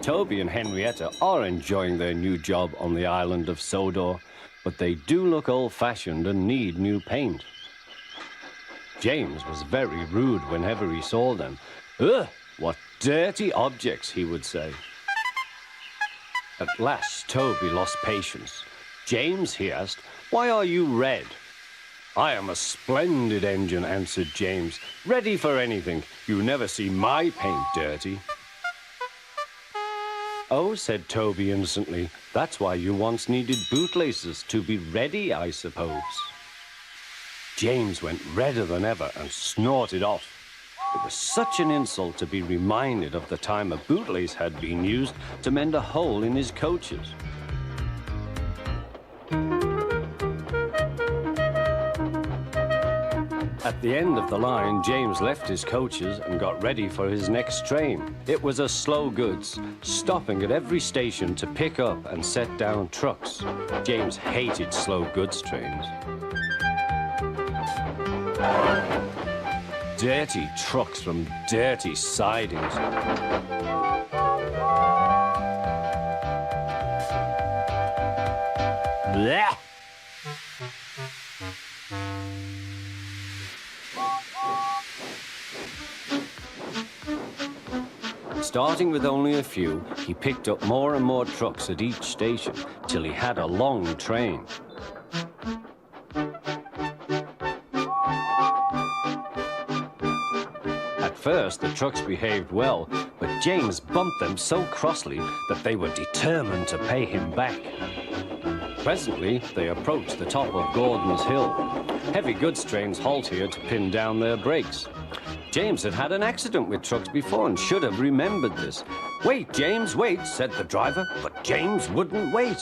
Toby and Henrietta are enjoying their new job on the island of Sodor, but they do look old-fashioned and need new paint. James was very rude whenever he saw them. Ugh, what dirty objects, he would say. At last, Toby lost patience. James, he asked, why are you red? I am a splendid engine, answered James. Ready for anything. You never see my paint dirty. Oh, said Toby innocently, that's why you once needed bootlaces, to be ready, I suppose. James went redder than ever and snorted off. It was such an insult to be reminded of the time a bootlace had been used to mend a hole in his coaches. At the end of the line, James left his coaches and got ready for his next train. It was a slow goods, stopping at every station to pick up and set down trucks. James hated slow goods trains. Dirty trucks from dirty sidings. Blech! Starting with only a few, he picked up more and more trucks at each station till he had a long train. At first, the trucks behaved well, but James bumped them so crossly that they were determined to pay him back. Presently, they approached the top of Gordon's Hill. Heavy goods trains halt here to pin down their brakes. James had had an accident with trucks before and should have remembered this. Wait, James, wait, said the driver, but James wouldn't wait.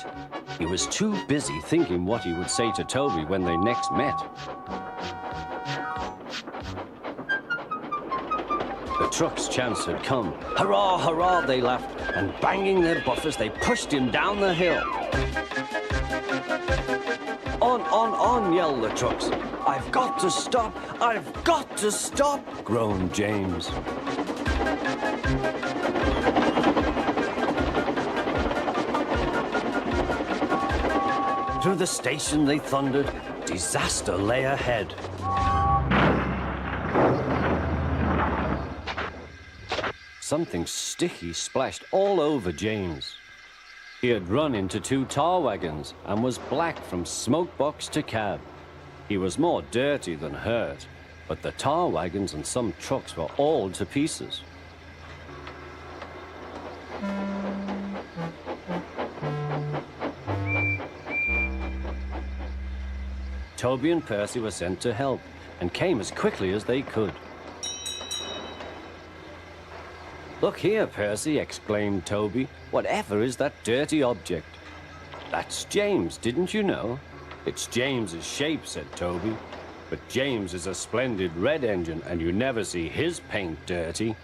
He was too busy thinking what he would say to Toby when they next met. The truck's chance had come. Hurrah, hurrah, they laughed, and banging their buffers, they pushed him down the hill. On, yelled the trucks. I've got to stop, I've got to stop, groaned James. Through the station they thundered. Disaster lay ahead. Something sticky splashed all over James. He had run into 2 tar wagons and was black from smoke box to cab. He was more dirty than hurt, but the tar wagons and some trucks were all to pieces. Toby and Percy were sent to help and came as quickly as they could. Look here, Percy, exclaimed Toby. Whatever is that dirty object? That's James, didn't you know? It's James's shape, said Toby. But James is a splendid red engine, and you never see his paint dirty.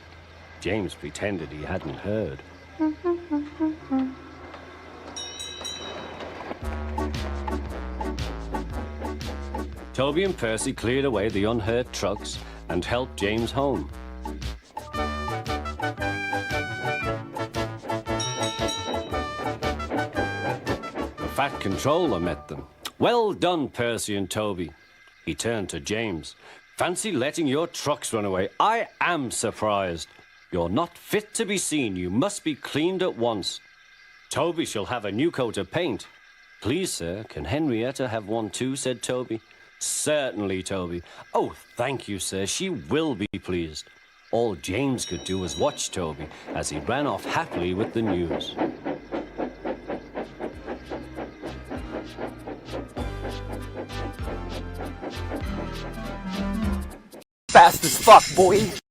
James pretended he hadn't heard. Toby and Percy cleared away the unhurt trucks and helped James home. The fat controller met them. Well done, Percy and Toby. He turned to James. Fancy letting your trucks run away. I am surprised. You're not fit to be seen. You must be cleaned at once. Toby shall have a new coat of paint. Please, sir, can Henrietta have one too, said Toby. Certainly, Toby. Oh, thank you, sir. She will be pleased. All James could do was watch Toby as he ran off happily with the news. Fast as fuck, boy.